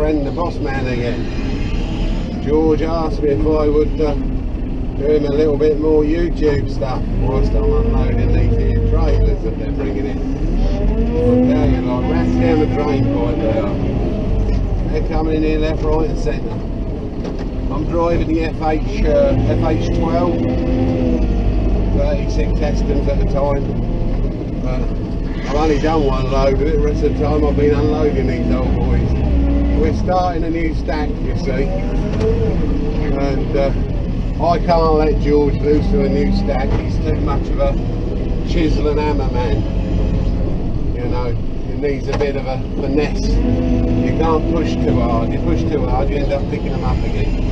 friend, the boss man again. George asked me if I would do him a little bit more YouTube stuff whilst I'm unloading these here trailers that they're bringing in. I'll tell you, like rats down the drain pipe they are. They're coming in here left, right and centre. I'm driving the FH12, 36 Hestons at a time. I've only done one load with it, the rest of the time I've been unloading these old boys. We're starting a new stack, you see, and I can't let George loose to a new stack. He's too much of a chisel and hammer man, you know. It needs a bit of a finesse. You can't push too hard. You push too hard, you end up picking them up again.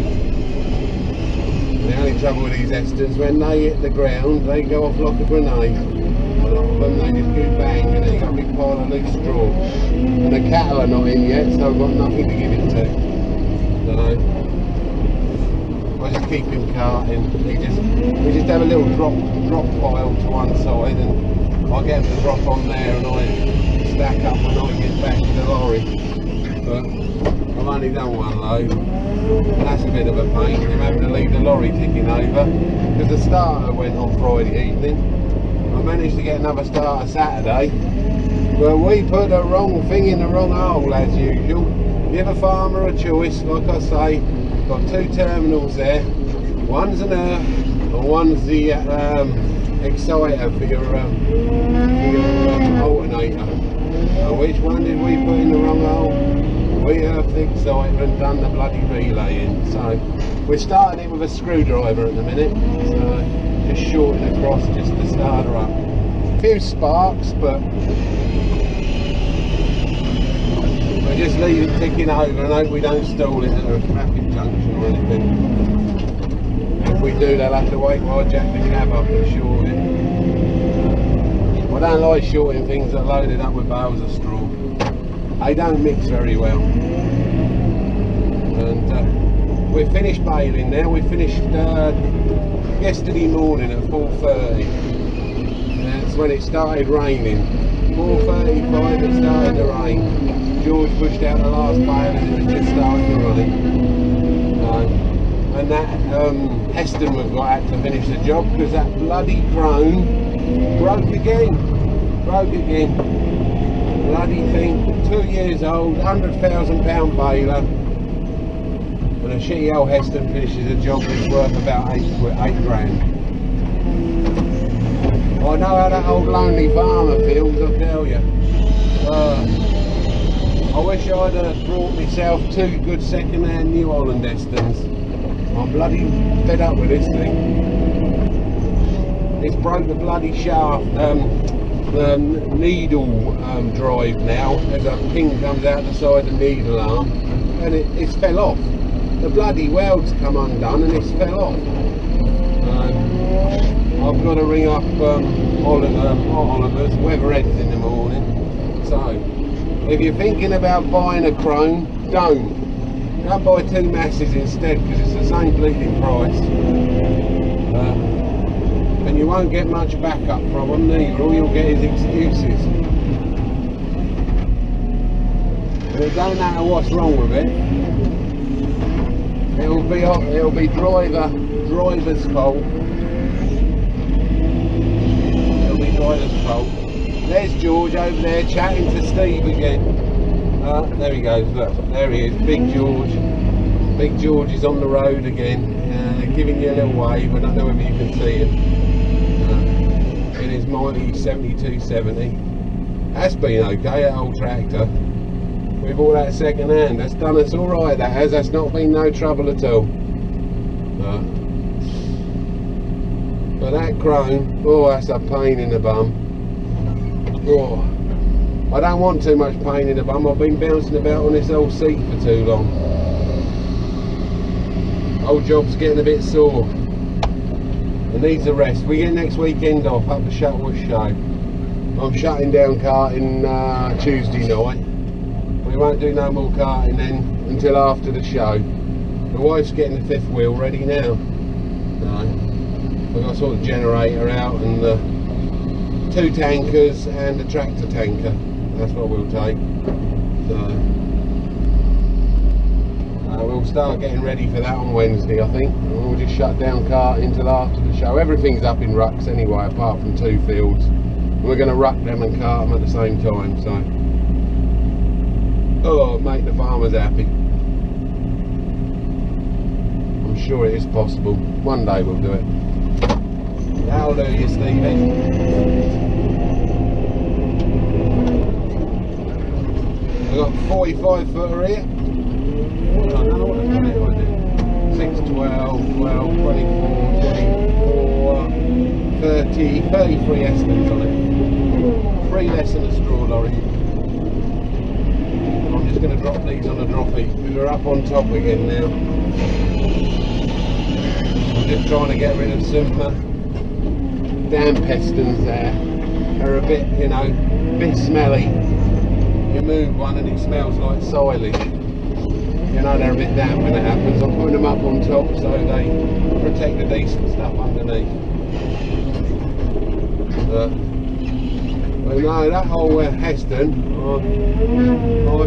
The only trouble with these Hestons, when they hit the ground, they go off like a grenade. A lot of them, they just go bang, and then you've got a big pile of loose straw. And the cattle are not in yet, so I've got nothing to give it to. So I just keep him carting. We just have a little drop pile to one side, and I get him to drop on there, and I stack up when I get back to the lorry. But I've only done one load, and that's a bit of a pain. I'm having to leave the lorry ticking over because the starter went on Friday evening. I managed to get another starter Saturday, but we put the wrong thing in the wrong hole as usual. Give a farmer a choice, like I say. Got two terminals there. One's an earth and one's the exciter for your alternator. Which one did we put in the wrong hole? We earthed the exciter and done the bloody relay in. So we're starting it with a screwdriver at the minute. So just shorting across just to start her up. A few sparks, but we just leave it ticking over and hope we don't stall it at a traffic junction or anything. If we do, they'll have to wait while I jack the cab up and short it. I don't like shorting things that are loaded up with bales of straw. They don't mix very well. And we're finished baling now. We finished yesterday morning at 4:30. That's when it started raining. 4:35 it started to rain. George pushed out the last bale and it was just starting to run it. And that Heston we've got out to finish the job because that bloody crone broke again. Bloody thing, 2 years old, £100,000 baler. And a shitty old Heston finishes a job that's worth about 8 grand. I know how that old lonely farmer feels, I'll tell you. I wish I'd brought myself 2 good second-hand New Holland Hestons. I'm bloody fed up with this thing. It's broke the bloody shaft, the needle drive now. There's a pin comes out the side of the needle arm, and it's fell off. The bloody weld's come undone and it's fell off. I've got to ring up Oliver's, Weatherheads in the morning. So if you're thinking about buying a chrome, don't buy 2 masses instead because it's the same bleeding price. And you won't get much backup from them neither. All you'll get is excuses. And it don't matter what's wrong with it. It'll be driver's fault. It'll be driver's fault. There's George over there chatting to Steve again. There he goes, look, there he is, Big George. Big George is on the road again, giving you a little wave. I don't know whether you can see him. In his mighty 7270. That's been okay, that old tractor. We bought that second hand, that's done us alright, that has, that's not been no trouble at all. But that chrome, oh that's a pain in the bum. Oh. I don't want too much pain in the bum. I've been bouncing about on this old seat for too long. Old job's getting a bit sore. It needs a rest. We get next weekend off up the Shuttleworth show. I'm shutting down karting Tuesday night. We won't do no more karting then until after the show. The wife's getting the 5th wheel ready now. We've got a sort of generator out and the 2 tankers and a tractor tanker. That's what we'll take. So We'll start getting ready for that on Wednesday, I think. We'll just shut down karting until after the show. Everything's up in rucks anyway, apart from 2 fields. We're going to ruck them and cart them at the same time, so. Oh, make the farmers happy. I'm sure it is possible. One day we'll do it. That'll do you, Stevie. We've got 45 footer here. I don't know what it's going to do. 6, 12, 12, 24, 24, 30, 33 Estons on it. 3 less than a straw lorry. I'm just going to drop these on a droppy because we're up on top again now. I'm just trying to get rid of some damn pestons there. They're a bit, you know, a bit smelly. You move one and it smells like silage. You know, they're a bit damp when it happens. I'm putting them up on top so they protect the decent stuff underneath. But no, that whole Heston, I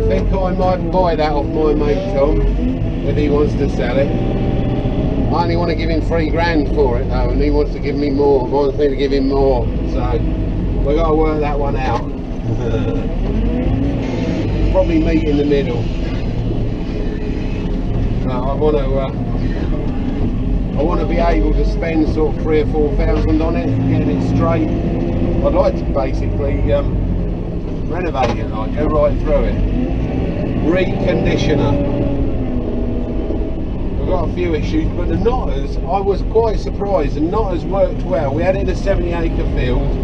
think I might buy that off my mate Tom if he wants to sell it. I only want to give him 3 grand for it though, and he wants to give me more. He wants me to give him more, so we've got to work that one out. Probably meet in the middle. I want to be able to spend sort of 3,000 or 4,000 on it, getting it straight. I'd like to basically renovate it, like go right through it. Reconditioner. We've got a few issues, but the knotters, I was quite surprised. The knotters worked well. We had it in a 70-acre field,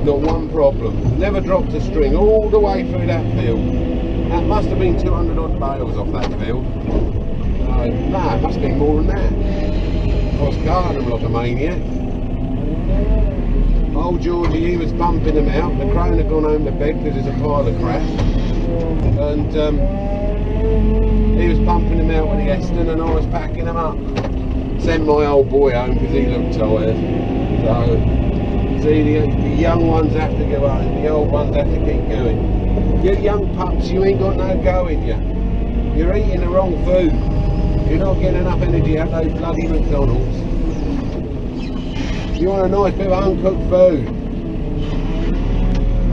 not one problem. Never dropped a string all the way through that field. That must have been 200 odd bales off that field. No, it must be more than that. I was carting them like a maniac. Old Georgie, he was pumping them out. The crone had gone home to bed because there's a pile of crap. And he was pumping them out with the Eston and I was packing them up. Sent my old boy home because he looked tired. So, see, the young ones have to go home, the old ones have to keep going. You young pups, you ain't got no go in you. You're eating the wrong food. You're not getting enough energy out of those bloody McDonald's. You want a nice bit of uncooked food.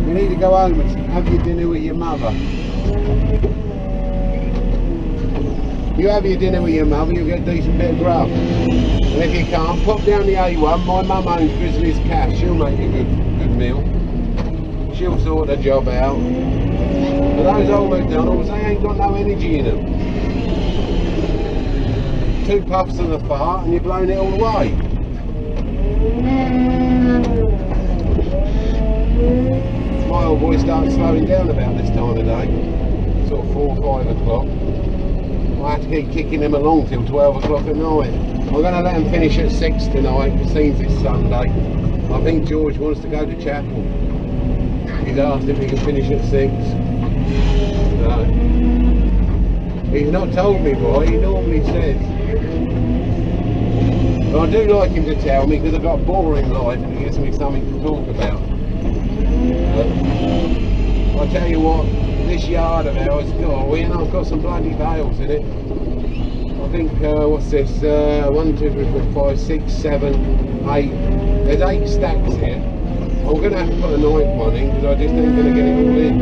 You need to go home and have your dinner with your mother. You have your dinner with your mother, you'll get a decent bit of grub. And if you can't, pop down the A1. My mum owns Grizzly's Cash. She'll make you a good meal. She'll sort the job out. But those old McDonald's, they ain't got no energy in them. 2 puffs and a fart and you're blowing it all away. My old boy started slowing down about this time of day, sort of 4 or 5 o'clock. I had to keep kicking him along till 12 o'clock at night. I'm going to let him finish at 6 tonight, because since it's Sunday. I think George wants to go to chapel. He's asked if he can finish at 6. So, he's not told me why, he normally says. But I do like him to tell me because I've got a boring life and it gives me something to talk about. I'll tell you what, this yard of ours, I've got some bloody bales in it. I think, what's this, 1, 2, 3, 4, 5, 6, 7, 8, there's 8 stacks here. I'm going to have to put a 9th one in because I just ain't going to get it all in.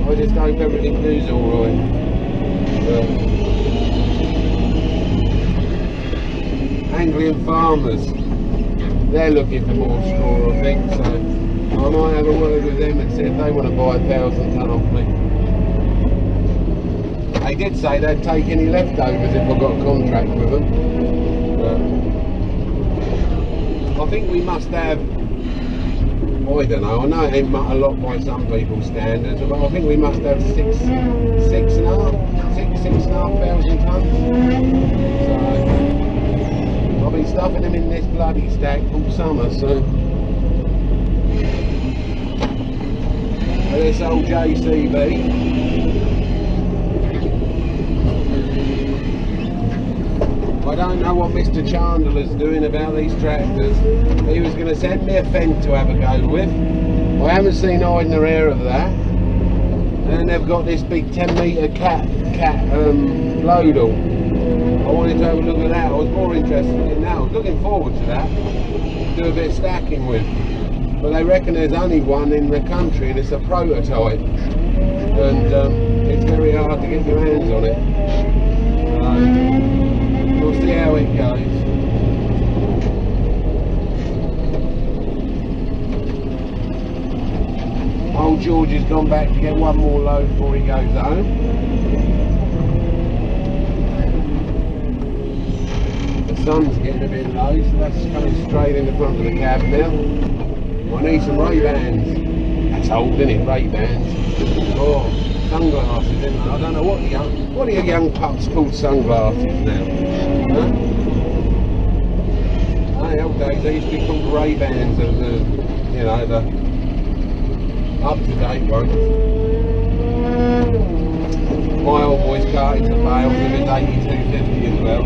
I just hope everything goes alright. Anglian farmers, they're looking for more straw, I think, so I might have a word with them and see if they want to buy 1,000 tonne off me. They did say they'd take any leftovers if I got a contract with them. I think we must have, I don't know, I know it ain't a lot by some people's standards, but I think we must have 6,500 tonnes. So, I've been stuffing them in this bloody stack all summer, so. This old JCB. I don't know what Mr. Chandler's doing about these tractors. He was going to send me a Fendt to have a go with. I haven't seen hide nor hair of that. And they've got this big 10-metre cat load-all. I wanted to have a look at that. I was more interested in that. I was looking forward to that. Do a bit of stacking with. But they reckon there's only one in the country and it's a prototype. And it's very hard to get your hands on it. We'll see how it goes. Old George has gone back to get one more load before he goes home. The sun's getting a bit low, so that's coming straight in the front of the cab now. I need some Ray-Bans. That's old, isn't it? Ray-Bans. Oh, sunglasses, isn't it? I don't know what are your young pups called sunglasses now? Huh? In the old days they used to be called Ray-Bans, you know, the up-to-date ones. My old boy's car into Bales with his 8250 as well.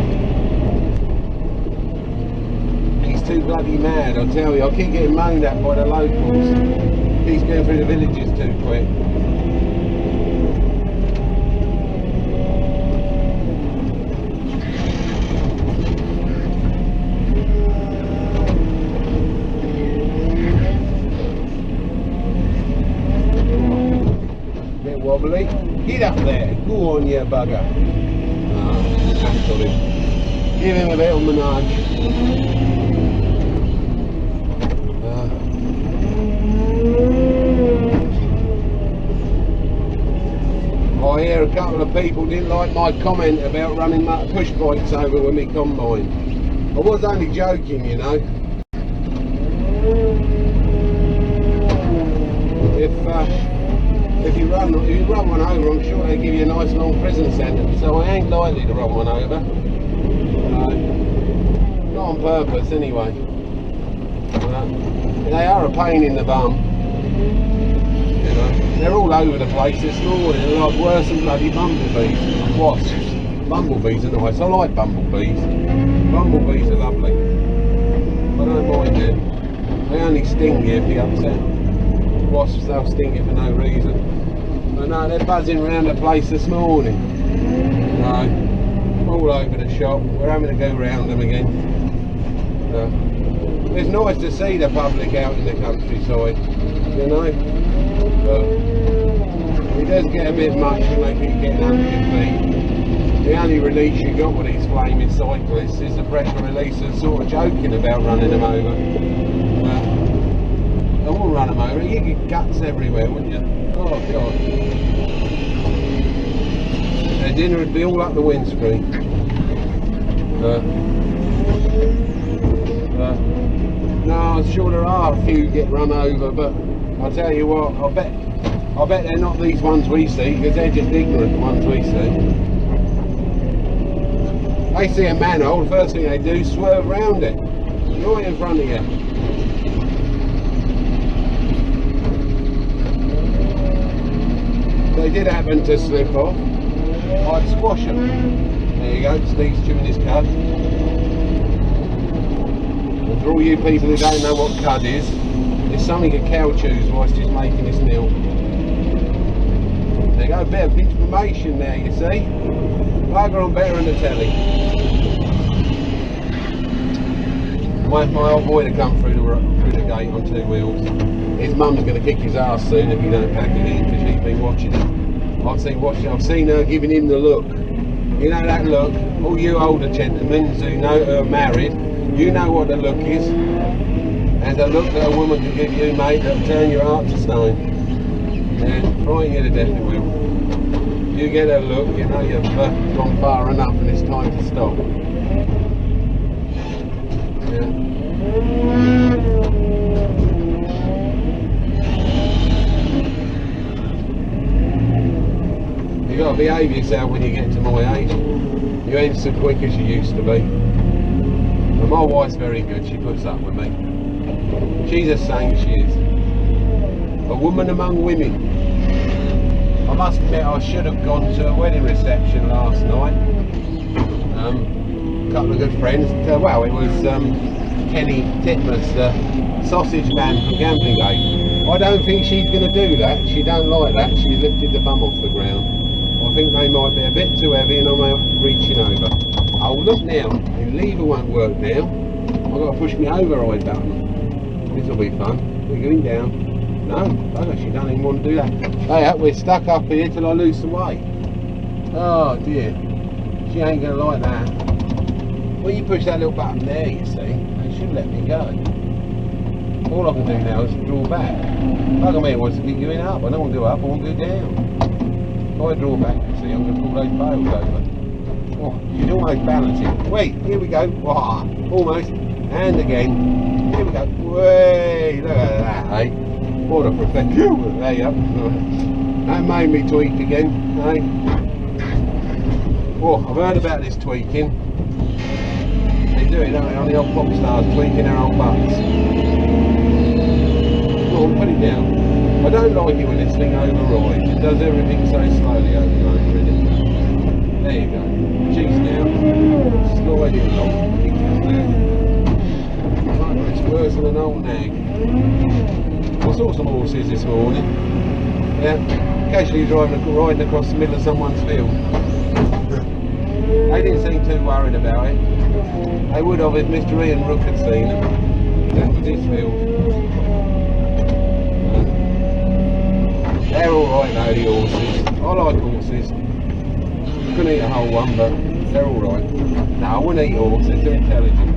He's too bloody mad, I tell you. I keep getting moaned at by the locals. He's going through the villages too quick. Wobbly. Get up there. Go on, you bugger. Absolutely. Give him a little menage. I hear a couple of people didn't like my comment about running push bikes over with me combine. I was only joking, you know. If you run one over, I'm sure they give you a nice long prison sentence. So I ain't likely to run one over. Not on purpose, anyway. They are a pain in the bum. You know, they're all over the place this morning. They're like worse than bloody bumblebees. Wasps. Bumblebees are nice. I like bumblebees. Bumblebees are lovely. I don't mind them. They only sting you if you're upset. Wasps, they'll sting you for no reason. But no, they're buzzing around the place this morning. No, all over the shop. We're having to go round them again. It's nice to see the public out in the countryside, you know. But it does get a bit much when they keep getting under your feet. The only release you got with these flaming cyclists is the pressure release and sort of joking about running them over. I wouldn't run them over, you'd get guts everywhere, wouldn't you? Oh God. Their dinner would be all up the windscreen. No, I'm sure there are a few get run over, but I'll tell you what, I bet they're not these ones we see, because they're just ignorant ones we see. They see a manhole, the first thing they do is swerve round it, right in front of you. They did happen to slip off, I'd squash them. There you go, Steve's chewing his cud. And for all you people who don't know what cud is, it's something a cow chews whilst he's making his meal. There you go, a bit of information there, you see. Bugger on better than the telly. Wait for my old boy to come through the gate on two wheels. His mum's going to kick his ass soon if he don't pack it in, because she's been watching him. I've seen her giving him the look. You know that look? All you older gentlemen who are married, you know what the look is. And the look that a woman can give you, mate, that'll turn your heart to stone. Yeah, frighten you to death it will. You get a look, you know you've gone far enough and it's time to stop. Yeah. You got to behave yourself when you get to my age. You ain't so quick as you used to be. But my wife's very good, she puts up with me. She's a saint, she is. A woman among women. I must admit I should have gone to a wedding reception last night. A couple of good friends. Well, it was Kenny Titmus, the sausage man from Gambling Gate. I don't think she's going to do that. She don't like that. She lifted the bum off the ground. I think they might be a bit too heavy and I'm out reaching over. Oh, look now. The lever won't work now. I've got to push my override button. This will be fun. We're going down. No, bugger, she don't even want to do that. Hey, we're stuck up here till I lose the weight. Oh dear. She ain't going to like that. Well, you push that little button there, you see. It should let me go. All I can do now is draw back. Bugger me, it wants to keep going up. I don't want to go up, I want to go down. If I draw back, you see, I'm going to pull those bales over. Oh, she's almost balancing. Wait, here we go. Wah, almost. And again. Here we go. Way, look at that, eh? What a professional. There you go. That made me tweak again, eh? Oh, I've heard about this tweaking. They do it, don't they, on the old pop stars, tweaking their old butts. Go on, put it down. I don't like it when this thing overrides. It does everything so slowly over the road, really. There you go. Cheese now. Sliding along. It's worse than an old nag. I saw some horses this morning. Yeah, occasionally riding across the middle of someone's field. They didn't seem too worried about it. They would have if Mr. Ian Rook had seen them. That was his field. They're alright though, the horses. I like horses. Couldn't eat a whole one, but they're alright. No, I wouldn't eat horses, they're too intelligent.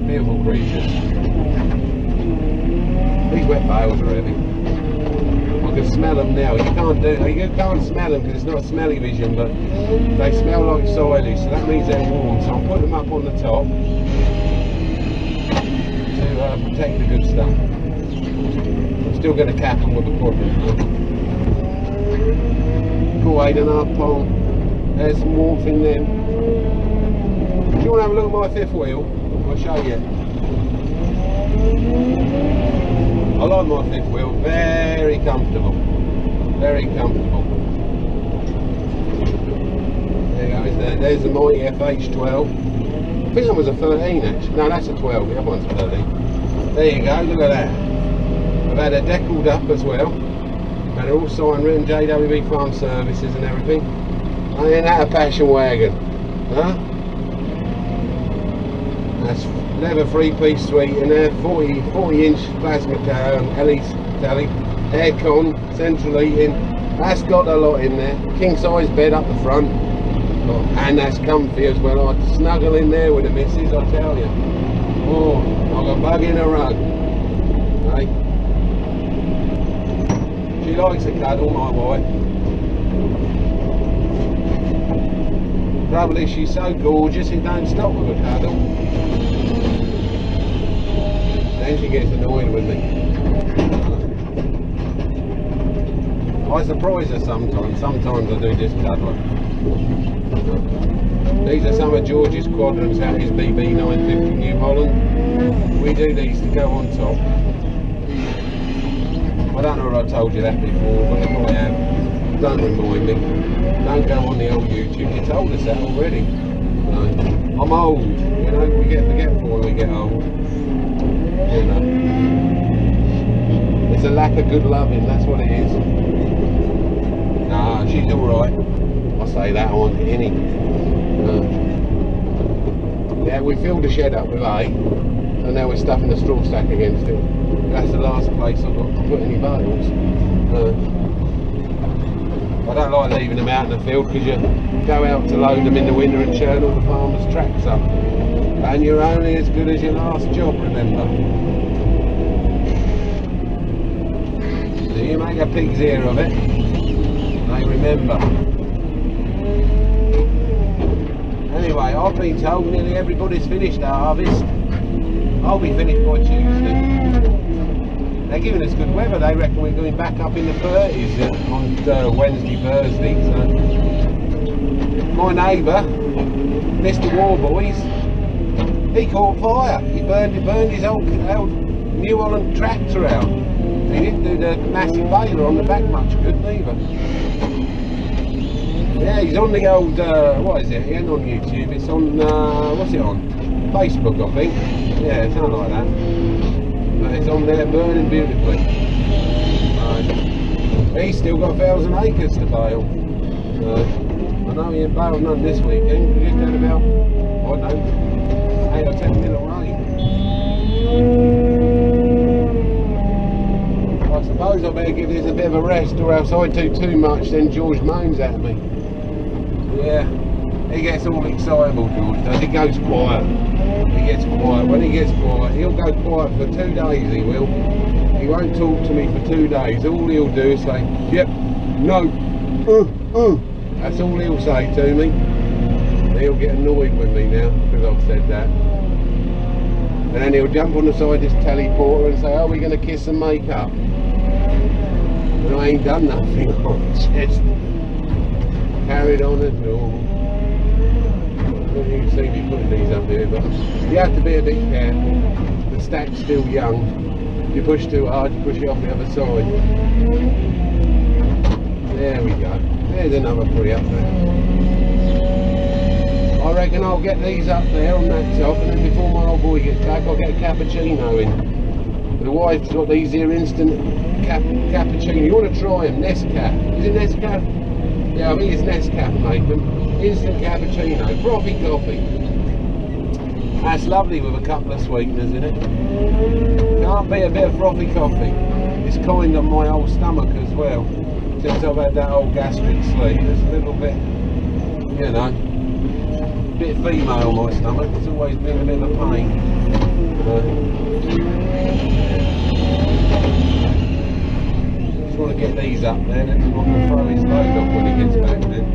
Beautiful creatures. These wet bales are heavy. I can smell them now. You can't smell them because it's not smelly vision, but they smell like silage, so that means they're warm. So I'll put them up on the top to protect the good stuff. I'm still going to cap them with a quadrant. Cool, 8.5 pound. There's some warmth in them. Do you want to have a look at my fifth wheel? I'll show you. I like my fifth wheel, very comfortable. Very comfortable. There you go, there's the mighty FH12. I think that was a 13 actually. No, that's a 12, the other one's a 13. There you go, look at that. I've had her deckled up as well. Had her all signed, written JWB Farm Services and everything. Ain't that a passion wagon? Huh? That's leather 3-piece suite in there, 40-inch plasma LED telly, aircon, central heating. That's got a lot in there. King size bed up the front, and that's comfy as well. I'd snuggle in there with the missus, I tell you. Oh, like a bug in a rug. Hey. She likes a cuddle, my wife. Trouble is, she's so gorgeous, it don't stop with a cuddle. Then she gets annoyed with me. I surprise her sometimes. Sometimes I do just cuddle her. These are some of George's quadrants out his BB 950 New Holland. We do these to go on top. I don't know if I told you that before, but if I have, don't remind me. Don't go on the old YouTube. You told us that already. No. I'm old, you know, we get forgetful when we get old. You know. It's a lack of good loving, that's what it is. Nah, she's alright. I say that on any. Yeah, we filled the shed up with hay, and now we're stuffing the straw stack against it. That's the last place I've got to put any bales. I don't like leaving them out in the field because you go out to load them in the winter and churn all the farmers' tracks up. And you're only as good as your last job, remember. So you make a pig's ear of it, they remember. Anyway, I've been told nearly everybody's finished our harvest. I'll be finished by Tuesday. They're giving us good weather. They reckon we're going back up in the 30s on Wednesday, Thursday. So. My neighbour, Mr. Warboys, he caught fire. He burned his old New Holland tractor out. He didn't do the massive baler on the back much good neither. Yeah, he's on the old, what is it? He ain't on YouTube. It's on, what's it on? Facebook, I think. Yeah, something like that. but it's on there burning beautifully. He's still got 1,000 acres to bale. I know he ain't baled none this weekend. He's done about, I don't know, 8 or 10 mil of rain. I suppose I better give this a bit of a rest, or else I do too much, then George moans at me. Yeah, he gets all excitable, George does. He goes quiet. He gets quiet. When he gets quiet, he'll go quiet for 2 days, he will. He won't talk to me for 2 days. All he'll do is say, yep, no, That's all he'll say to me. He'll get annoyed with me now because I've said that. And then he'll jump on the side of this teleporter and say, oh, we're going to kiss and make up. And I ain't done nothing. I'm just carried on as normal. You can see me putting these up here, but you have to be a bit careful. The stack's still young. You push too hard, you push it off the other side. There we go. There's another 3 up there. I reckon I'll get these up there on that top, and then before my old boy gets back, I'll get a cappuccino in. The wife's got these here instant cappuccino. You want to try them? Nescafe. Is it Nescafe? Yeah, I think it's Nescafe make them. Instant cappuccino, frothy coffee. That's lovely with a couple of sweeteners in it. Can't beat a bit of frothy coffee. It's kind of my old stomach as well. Since I've had that old gastric sleeve, it's a little bit, you know, a bit female my stomach. It's always been a bit of a pain. Just want to get these up there, then I can throw his load off when he gets back then.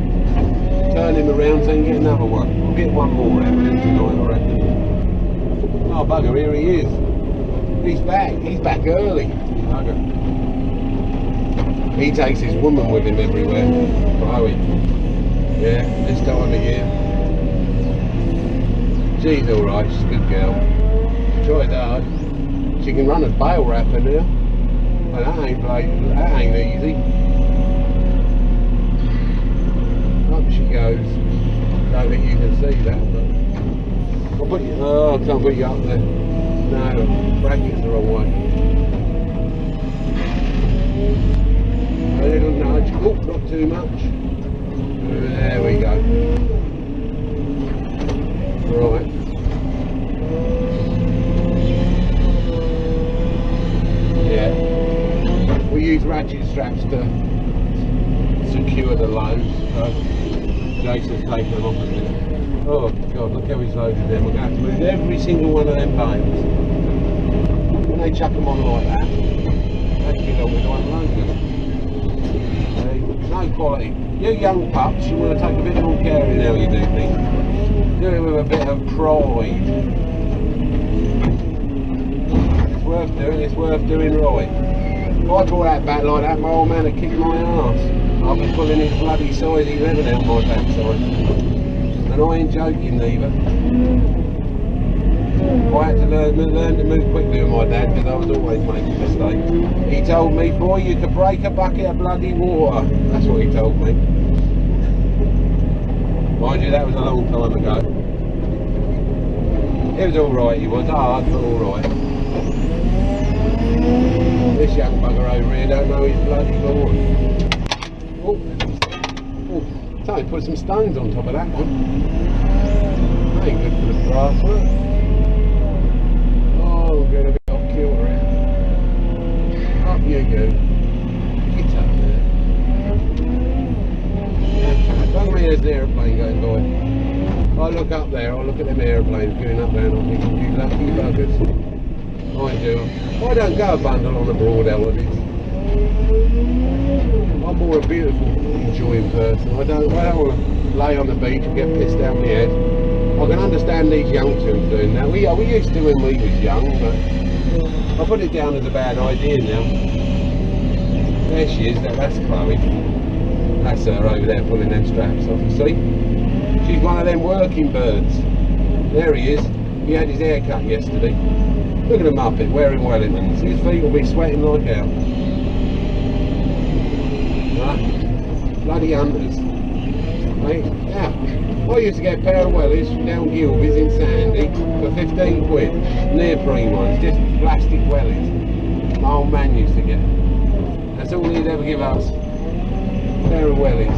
Turn him around so he can get another one. I'll get one more out of him tonight, I reckon. Oh bugger, here he is. He's back early. Bugger. He takes his woman with him everywhere. Chloe. Yeah, this time of year. She's alright, she's a good girl. She tried hard. She can run a bale wrapper now. But that ain't easy. Up she goes. Don't think you can see that, but I'll put you, oh, I can't put you up there. No, the bracket's the wrong way. A little nudge. Oh, not too much. There we go. Right. Yeah. We use ratchet straps to secure the loads. So Jason's taking them off a minute. Oh God, look how he's loaded them. We're going to have to move every single one of them bales. When they chuck them on like that, they get on with unload them. No quality. You young pups, you want to take a bit more care in how you do things. Do it with a bit of pride. It's worth doing right. If I brought that back like that, my old man would kick my arse. I'll be pulling his bloody size 11 out my backside. And I ain't joking neither. I had to learn to move quickly with my dad because I was always making mistakes. He told me, boy, you could break a bucket of bloody water. That's what he told me. Mind you, that was a long time ago. It was alright, he was hard, but alright. This young bugger over here don't know his bloody board. Oh, time put some stones on top of that one. That ain't good for the grass work. Oh, we're going to be off kilter here. Up you go. Get up there. Don't worry, there's an aeroplane going by. I look up there, I look at them aeroplanes going up there and I think, you lucky buggers. I do. I don't go a bundle on a broad holidays. I'm more a beautiful, enjoying person. I don't want to lay on the beach and get pissed out my head. I can understand these young tunes doing that. We used to when we was young, but I put it down as a bad idea now. There she is, that's Chloe. That's her over there pulling them straps off, you see? She's one of them working birds. There he is. He had his hair cut yesterday. Look at the muppet wearing Wellingtons. His feet will be sweating like hell. Huh? Bloody hunters. Right? Yeah. I used to get a pair of wellies from down Gilby's in Sandy for 15 quid. Neoprene ones, just plastic wellies. My old man used to get. That's all he'd ever give us. A pair of wellies.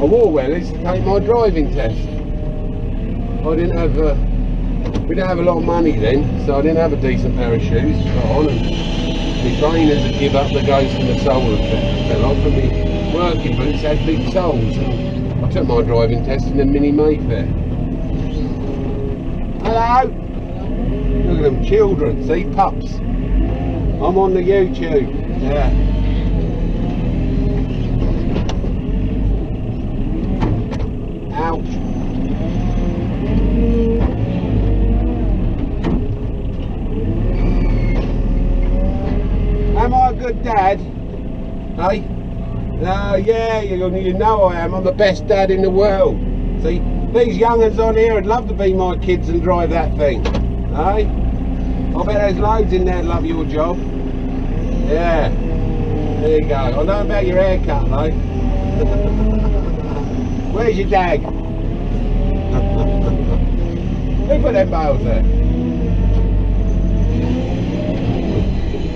I wore wellies to take my driving test. I didn't have we didn't have a lot of money then, so I didn't have a decent pair of shoes to put on, and my trainers had give up the ghost and the sole fell off, and my working boots had big soles, and I took my driving test in the Mini Mayfair. Hello! Look at them children, see, pups. I'm on the YouTube, yeah. Ouch. Am I a good dad? Hey? Yeah, you know I am. I'm the best dad in the world. See, these young'uns on here would love to be my kids and drive that thing. Hey? I bet there's loads in there that love your job. Yeah. There you go. I know about your haircut though. Where's your dag? Who put them bales there?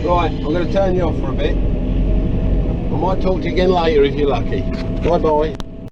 Right, I'm going to turn you off for a bit. I might talk to you again later if you're lucky. Bye bye.